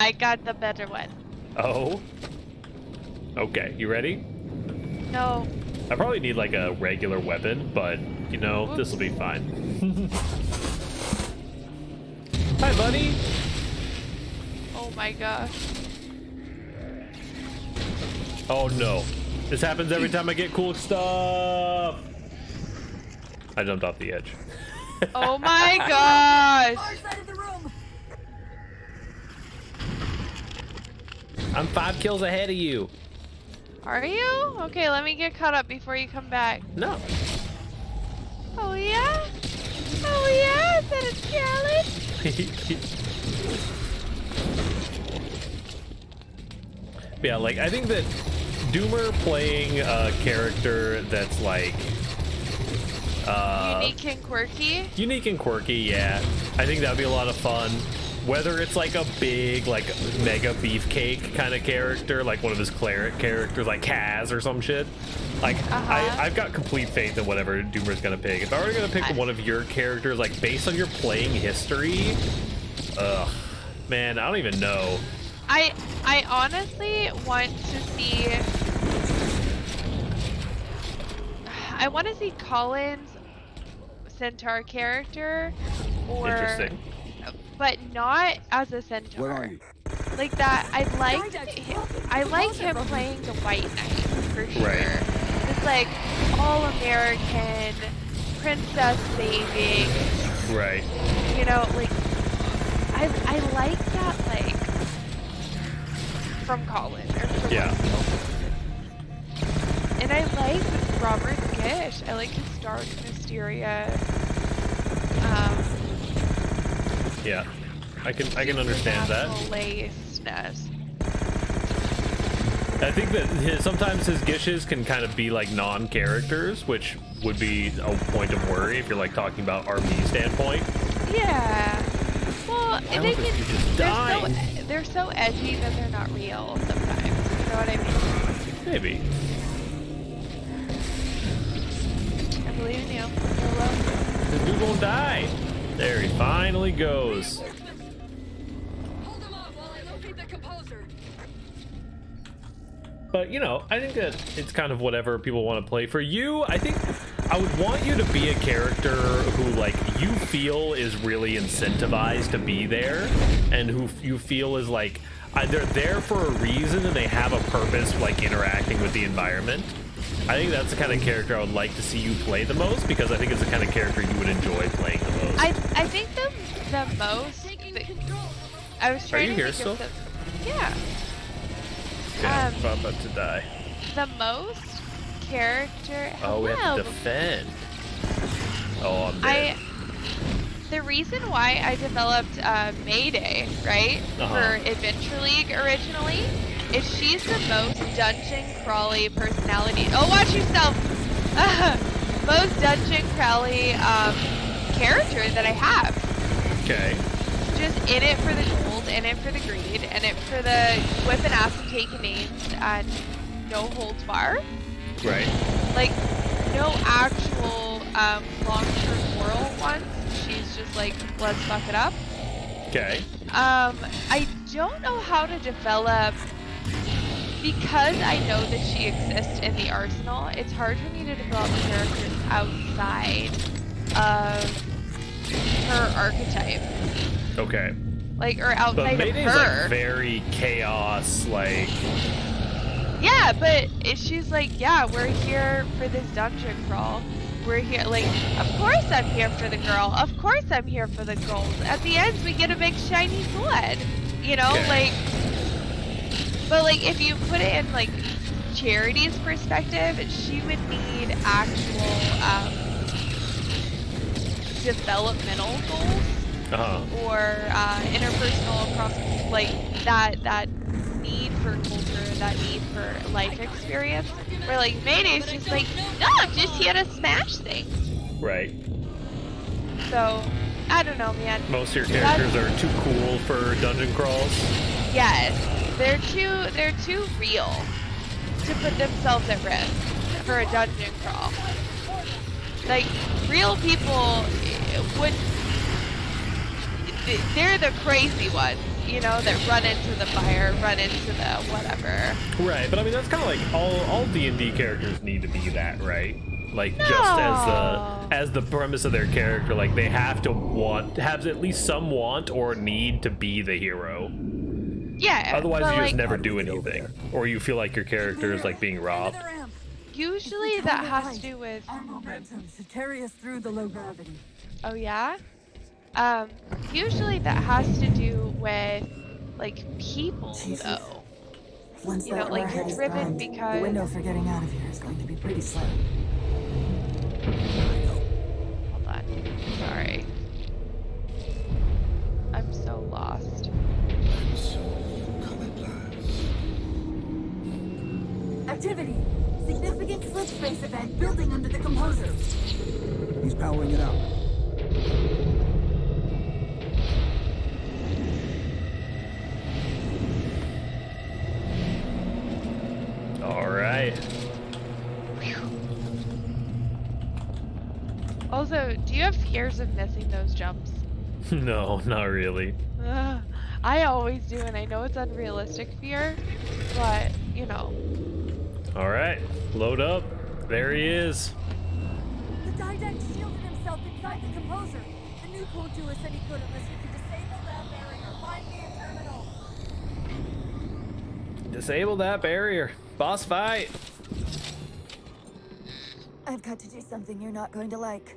I got the better one. Oh? Okay, you ready? No. I probably need like a regular weapon, but you know, this will be fine. Hi, buddy. Oh my gosh. Oh no. This happens every time I get cool stuff. I jumped off the edge. Oh my gosh. I'm 5 kills ahead of you. Are you? Okay, let me get caught up before you come back. No. Oh yeah? Oh yeah? Is that a challenge? Yeah, like I think that Doomer playing a character that's like Unique and quirky? Unique and quirky, yeah. I think that'd be a lot of fun. Whether it's like a big, like mega beefcake kind of character, like one of his cleric characters, like Kaz or some shit. Like I've got complete faith in whatever Doomer's gonna pick. If I were gonna pick one of your characters, like based on your playing history, man, I don't even know. I honestly want to see. I want to see Colin's Centaur character, or Interesting. but not as a Centaur. Where are you? Like that, I like him playing the White Knight for sure. Right. It's like all American, princess saving. Right. You know, like I like that, like from Colin or from and I like Robert Gish. I like his dark, mysterious. Yeah, I can understand that. Laceness. I think that sometimes his gishes can kind of be like non-characters, which would be a point of worry if you're like talking about RP standpoint. Yeah. Well, they can. They're so edgy that they're not real sometimes. You know what I mean? Maybe. I believe in you. Hello. The dude won't die. There he finally goes. Hold him off while I locate the composer. But you know, I think that it's kind of whatever people want to play. For you, I think I would want you to be a character who like you feel is really incentivized to be there, and who you feel is like they're there for a reason and they have a purpose, like interacting with the environment. I think that's the kind of character I would like to see you play the most, because I think it's the kind of character you would enjoy playing the most. I think the most. I was trying to think here still? of yeah. Yeah, I'm about to die. The most character. Oh, we have to defend. Oh, I'm dead. The reason why I developed Mayday, right, for Adventure League originally, is she's the most dungeon crawly personality. Oh, watch yourself! Most dungeon crawly character that I have. Okay. Just in it for the gold, in it for the greed, in it for the whipping ass and taking names and no holds barred. Right. Like, no actual long-term moral ones. She's just like, let's fuck it up. Okay. I don't know how to develop, because I know that she exists in the arsenal, it's hard for me to develop characters outside of her archetype. Okay. Like, or outside of Mayday's her. Like very chaos, like. Yeah, but she's like, yeah, we're here for this dungeon crawl. We're here, like, of course I'm here for the girl. Of course I'm here for the gold. At the end, we get a big shiny sword. You know, like, but like, if you put it in like Charity's perspective, she would need actual developmental goals or interpersonal across, like that need for culture, that need for life experience. Where like Mayday's just like, no, I'm just here to smash things. Right. So I don't know, man. Most of your characters are too cool for dungeon crawls. Yes, they're too real to put themselves at risk for a dungeon crawl. Like, real people would. They're the crazy ones. you know, that run into the fire, run into the whatever. Right, but I mean that's kind of like all D&D characters need to be that, right? Like just No. as the premise of their character, like they have to have at least some want or need to be the hero. Yeah. Otherwise, but you just like, never do anything, or you feel like your character is like being robbed. usually that has to do with. Our momentum should carry us through the low gravity. Oh yeah. Usually that has to do with like people Jesus. though. Once You that know, like, warhead you're is driven primed, because- the window for getting out of here is going to be pretty slim. Hold on. Sorry. I'm so lost. Activity! Significant slip space event building under the composer. He's powering it up. All right. Also, do you have fears of missing those jumps? No, not really. Ugh, I always do, and I know it's unrealistic fear, but you know. All right, load up. There he is. The Didact shielded himself inside the composer. The noob won't do us any good unless we can disable that barrier. Find me a terminal. Disable that barrier. Boss fight. I've got to do something you're not going to like.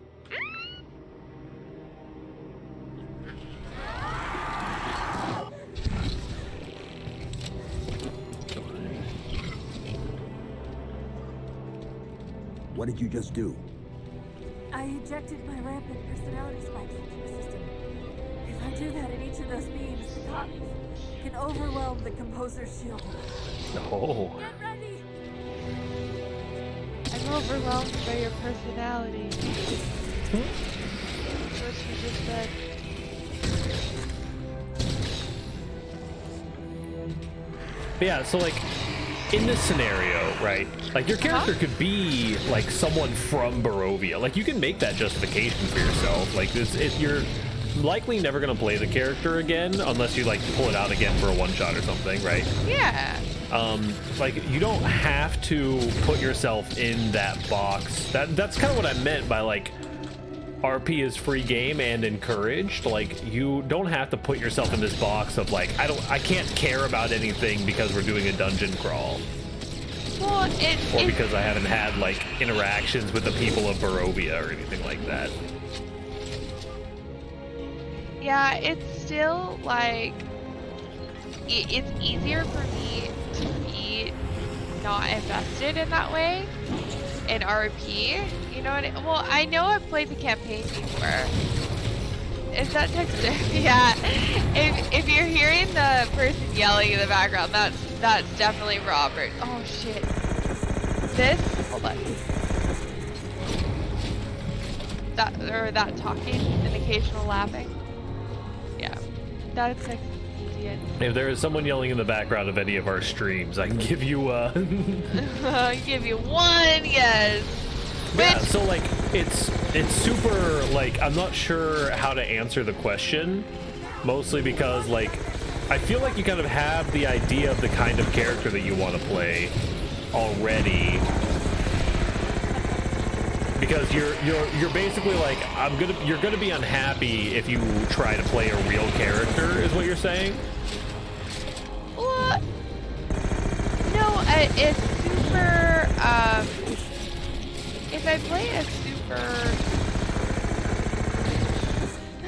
What did you just do? I ejected my rampant personality spikes into the system. If I do that at each of those beams, the copies can overwhelm the composer's shield. Oh. Get ready! I'm overwhelmed by your personality. That's what you just said. But yeah, so like in this scenario, right? Like your character could be like someone from Barovia. Like you can make that justification for yourself. Like you're likely never gonna play the character again unless you like pull it out again for a one shot or something, right? Yeah. Like you don't have to put yourself in that box. That's kind of what I meant by like RP is free game and encouraged. Like you don't have to put yourself in this box of like I can't care about anything because we're doing a dungeon crawl. Well, Or because I haven't had like interactions with the people of Barovia or anything like that. yeah, it's still like it's easier for me to be not invested in that way in RP. You know what? Well, I know I've played the campaign before. Is that Dexter? Yeah. If you're hearing the person yelling in the background, that's definitely Robert. Oh shit. Hold on. That talking and occasional laughing. Yeah. That's Texas. If there is someone yelling in the background of any of our streams, I can give you Give you one yes. yeah, so like it's super like I'm not sure how to answer the question, mostly because like I feel like you kind of have the idea of the kind of character that you want to play already, because you're basically like you're gonna be unhappy if you try to play a real character, is what you're saying? What? No, it's super. If I play a super,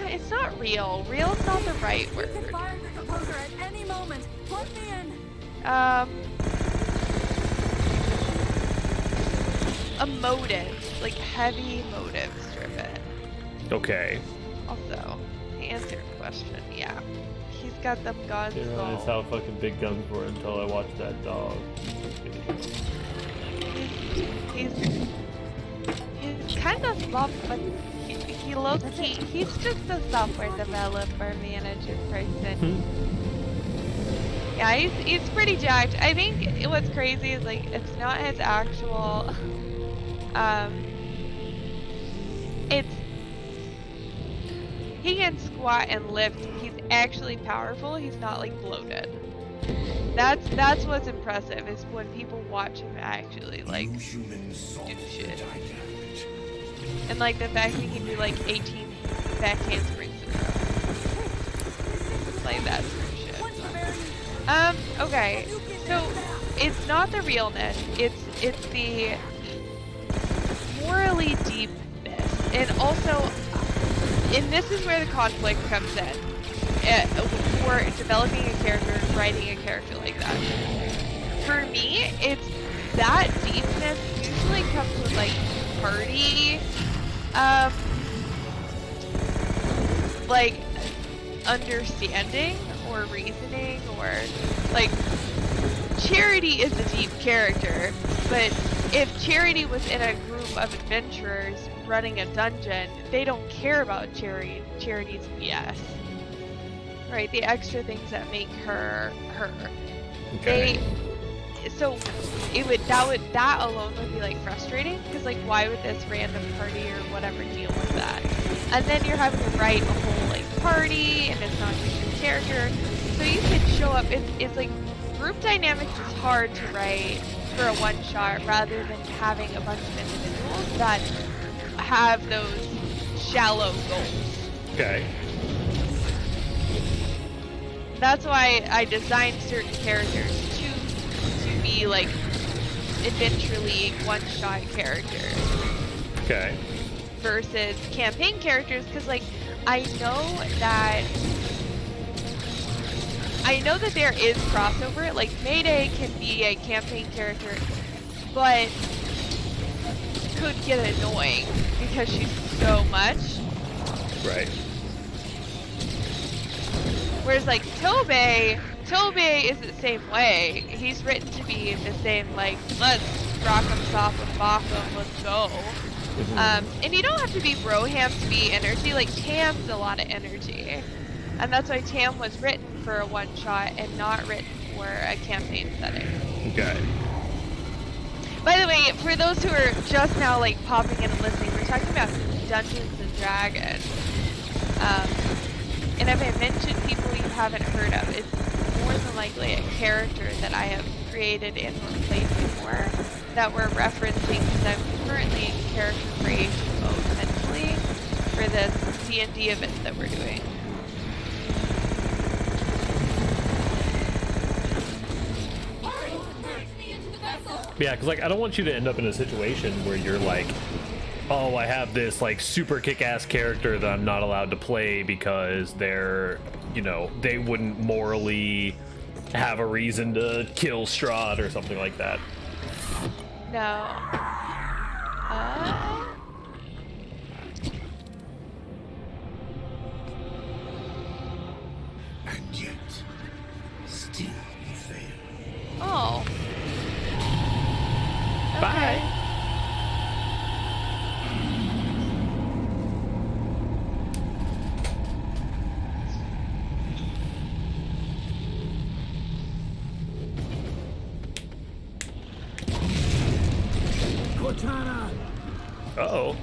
it's not real. Real's not the right We can word. fire the composer at any moment. Plug me in. Emotive, like heavy motives driven. Okay. Also, to answer your question, yeah, he's got them guns. Didn't realize how fucking big guns were until I watched that dog. He's kind of slow, but he looks he's just a software developer manager person. Yeah, he's pretty jacked. I think what's crazy is like it's not his actual he can squat and lift. He's actually powerful. He's not like bloated. That's what's impressive is when people watch him actually like do shit. And like the fact he can do like 18 back handsprings in a row. Like that sort of shit. Okay. So it's not the realness. It's the morally deepness. And also, and this is where the conflict comes in. For developing a character and writing a character like that. For me, it's that deepness usually comes with like party, like understanding or reasoning or like Charity is a deep character, but if Charity was in a group of adventurers running a dungeon, they don't care about Charity's BS. Right, the extra things that make her her. Okay. So that alone would be like frustrating because like why would this random party or whatever deal with that? And then you're having to write a whole like party and it's not just your character. So you can show up. It's like group dynamics is hard to write for a one shot rather than having a bunch of individuals that have those shallow goals. Okay. That's why I designed certain characters to be like Adventure League one-shot characters. Okay. Versus campaign characters, because like I know that there is crossover. Like Mayday can be a campaign character, but could get annoying because she's so much. Right. Whereas like Tobey is the same way. He's written to be the same, like, let's rock 'em, stop 'em, bop 'em, let's go. And you don't have to be Broham to be energy. Like Tam's a lot of energy. And that's why Tam was written for a one shot and not written for a campaign setting. Okay. By the way, for those who are just now like popping in and listening, we're talking about Dungeons and Dragons. And if I mention people you haven't heard of, it's more than likely a character that I have created and played before that we're referencing because I'm currently in character creation mode mentally for this D&D event that we're doing. Yeah, because like I don't want you to end up in a situation where you're like, oh, I have this like super kick-ass character that I'm not allowed to play because they're, you know, they wouldn't morally have a reason to kill Strahd or something like that. No. And yet, still you fail. Oh. Bye. Okay. Cortana! Uh-oh.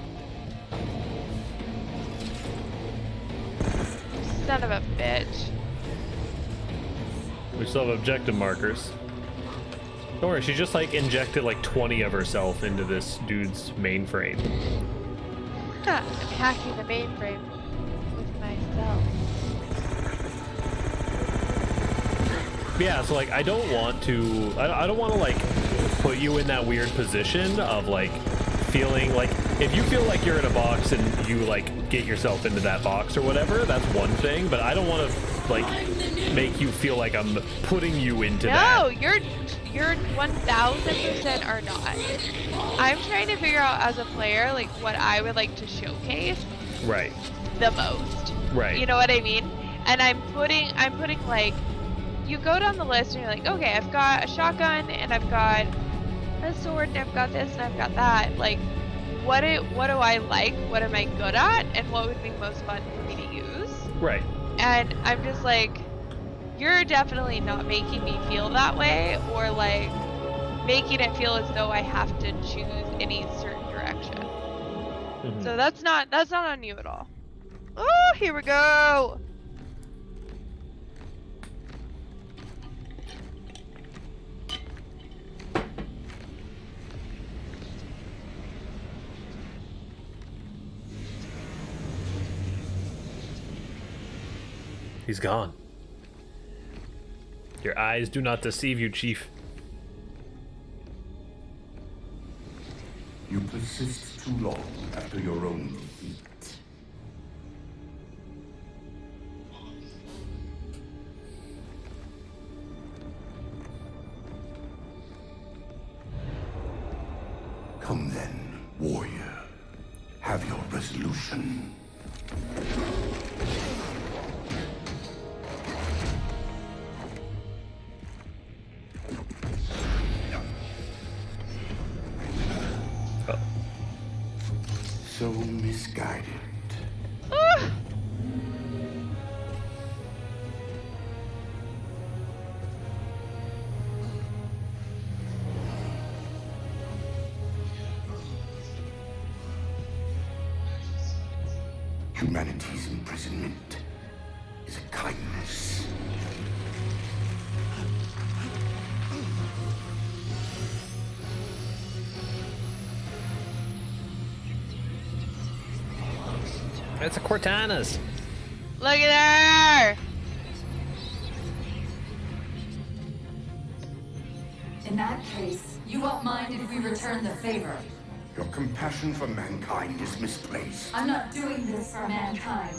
Son of a bitch. We still have objective markers. Don't worry, she just like injected like 20 of herself into this dude's mainframe. I'm hacking the mainframe with myself. Yeah, so like I don't want to like put you in that weird position of like feeling like if you feel like you're in a box and you like get yourself into that box or whatever, that's one thing, but I don't want to like make you feel like I'm putting you into that. No, you're 1000% are not. I'm trying to figure out as a player like what I would like to showcase Right. the most. Right. You know what I mean? And I'm putting like you go down the list and you're like, okay, I've got a shotgun and I've got a sword and I've got this and I've got that. Like what do I like? What am I good at? And what would be most fun for me to use? Right. And I'm just like, you're definitely not making me feel that way or like making it feel as though I have to choose any certain direction. So that's not on you at all. Oh, here we go. He's gone. Your eyes do not deceive you, Chief. You persist too long after your own defeat. Come then, warrior. Have your resolution. So misguided. Ah! Humanity's imprisonment is a kindness. It's a Cortana's. Look at her! In that case, you won't mind if we return the favor. Your compassion for mankind is misplaced. I'm not doing this for mankind.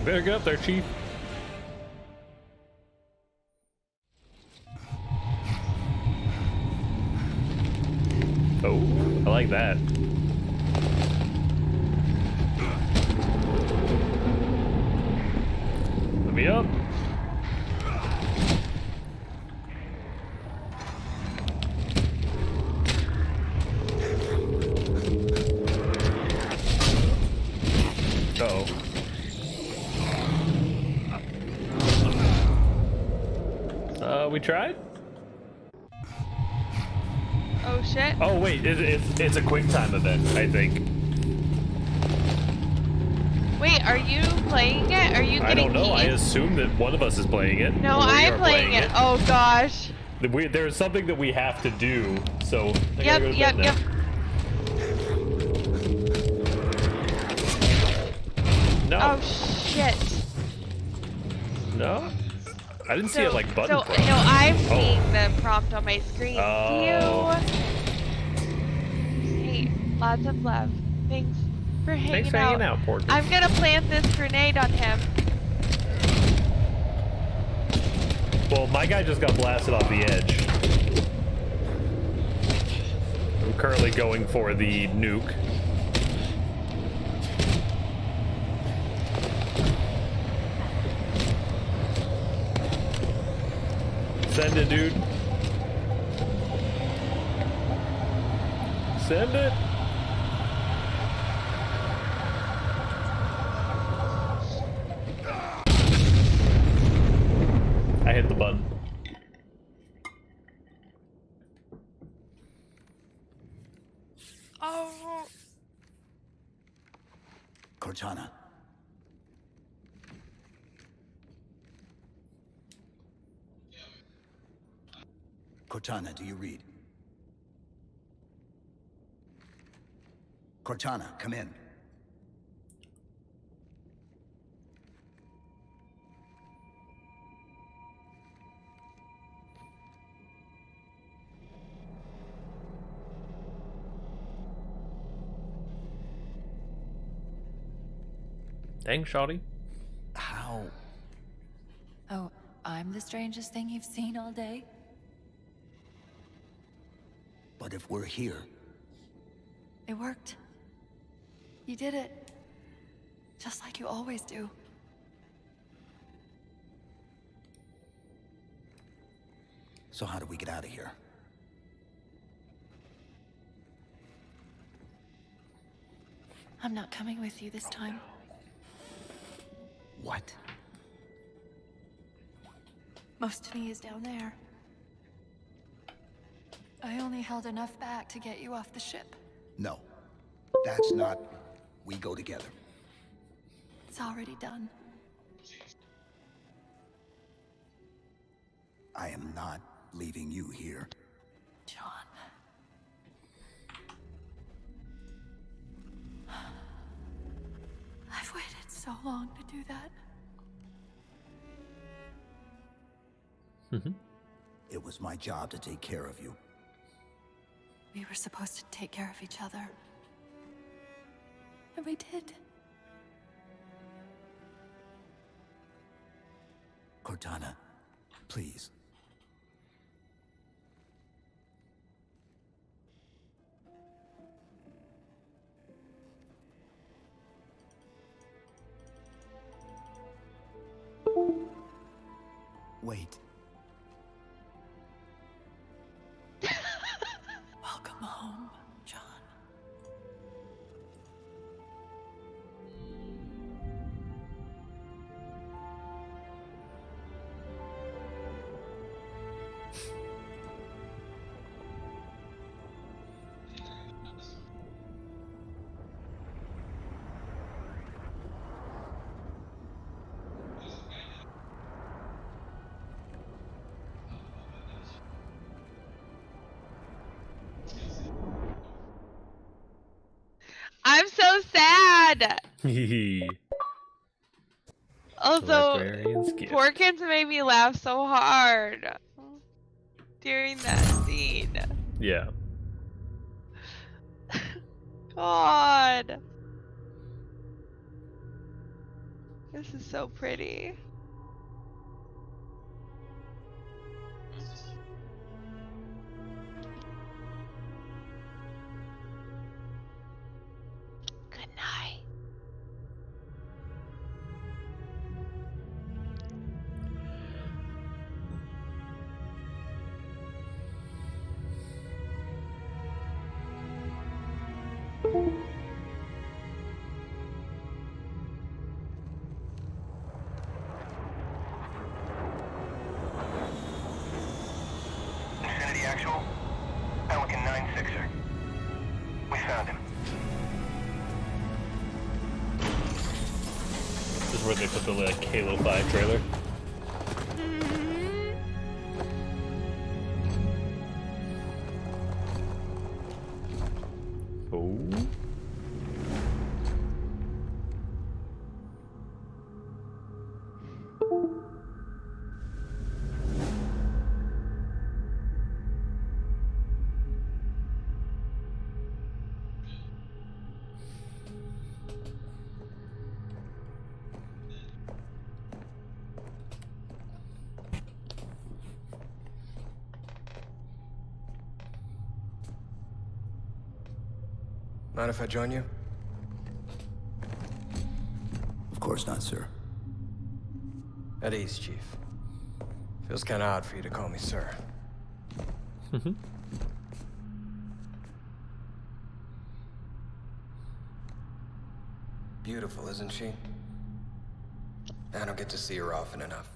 Better get up there, Chief. Oh, I like that. Let me up. Uh-oh. We tried? Oh shit. Oh wait, it's a quick time event, I think. Wait, are you playing it? Are you I getting don't know. I the assume that one of us is playing it. No, or we I'm are playing it. Oh gosh. There's something that we have to do, so I gotta Yep, go to yep, bed yep. now. No. Oh shit. No? I didn't see it like button So, prompt. no, I'm Oh. seeing the prompt on my screen. Oh. Hey, lots of love. Thanks for hanging Thanks for hanging out, Porter. I'm gonna plant this grenade on him. Well, my guy just got blasted off the edge. I'm currently going for the nuke. Send it, dude. Send it. I hit the button. Oh. Cortana. Cortana, do you read? Cortana, come in. Dang, shawty. How? Oh, I'm the strangest thing you've seen all day? But if we're here, It worked. You did it. Just like you always do. so how do we get out of here? I'm not coming with you this time. What? Most of me is down there. I only held enough back to get you off the ship. No. That's not... We go together. It's already done. I am not leaving you here. John. I've waited so long to do that. It was my job to take care of you. We were supposed to take care of each other. And we did. Cortana, please. Wait. Welcome home, John. I'm so sad. The Also, librarian's gift. Porkins made me laugh so hard during that scene. Yeah. God. This is so pretty. Good night. Infinity Actual, Pelican 9-6er. We found him. This is where they put the like Halo 5 trailer. Oh. Mind if I join you? Of course not, sir. At ease, Chief. Feels kinda odd for you to call me sir. Beautiful, isn't she? I don't get to see her often enough.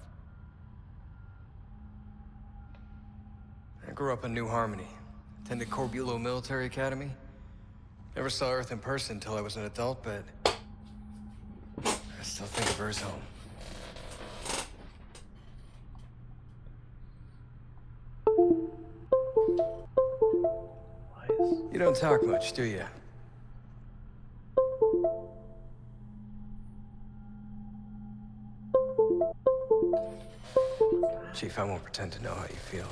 I grew up in New Harmony. Attended Corbulo Military Academy. Never saw Earth in person until I was an adult, but I still think of her as home. You don't talk much, do you? Chief, I won't pretend to know how you feel.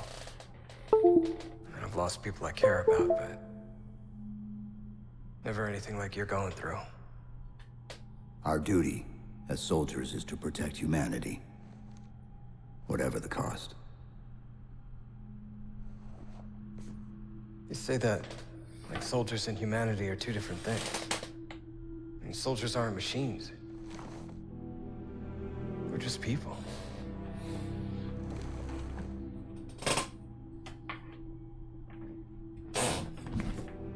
I've lost people I care about, but never anything like you're going through. Our duty as soldiers is to protect humanity. Whatever the cost. You say that like soldiers and humanity are two different things. I mean, soldiers aren't machines. We're just people.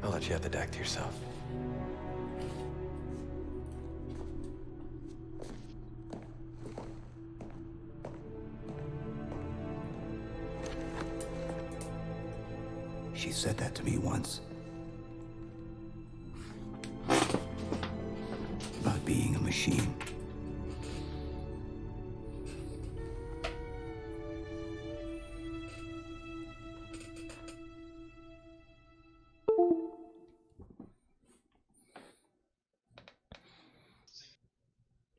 I'll let you have the deck to yourself. She said that to me once. About being a machine.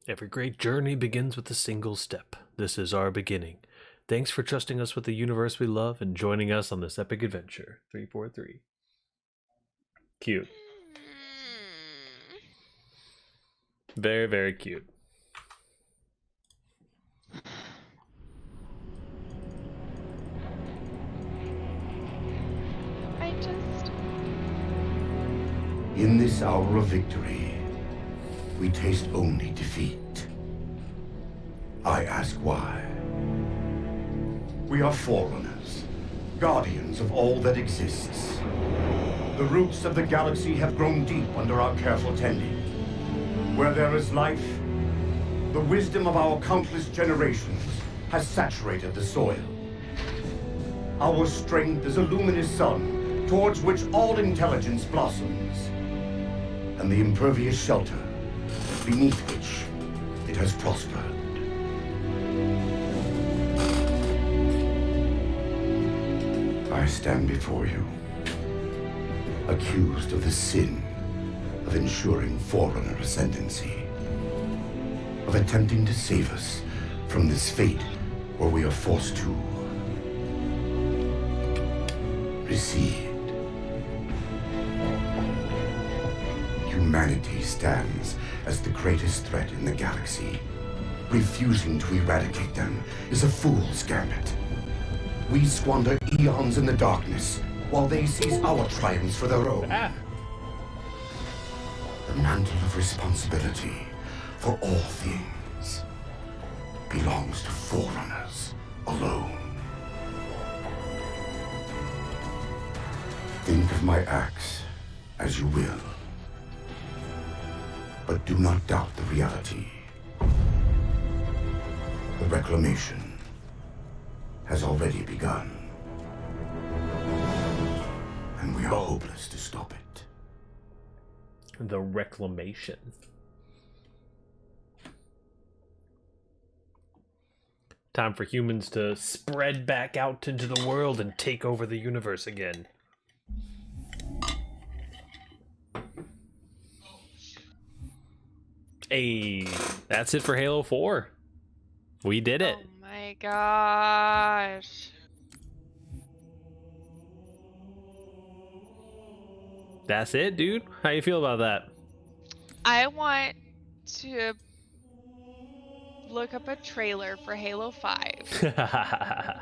Every great journey begins with a single step. This is our beginning. Thanks for trusting us with the universe we love and joining us on this epic adventure. 343. Cute. Very, very cute. I just... In this hour of victory, we taste only defeat. I ask why. We are forerunners, guardians of all that exists. The roots of the galaxy have grown deep under our careful tending. Where there is life, the wisdom of our countless generations has saturated the soil. Our strength is a luminous sun towards which all intelligence blossoms, and the impervious shelter beneath which it has prospered. I stand before you, accused of the sin of ensuring Forerunner ascendancy, of attempting to save us from this fate where we are forced to recede. Humanity stands as the greatest threat in the galaxy. Refusing to eradicate them is a fool's gambit. We squander eons in the darkness, while they seize our triumphs for their own. The mantle of responsibility for all things belongs to Forerunners alone. Think of my acts as you will, but do not doubt the reality. The reclamation has already begun, and we are hopeless to stop it. The reclamation. Time for humans to spread back out into the world and take over the universe again. Hey, that's it for Halo 4. We did it. Oh my gosh. That's it, dude. How you feel about that? I want to look up a trailer for Halo 5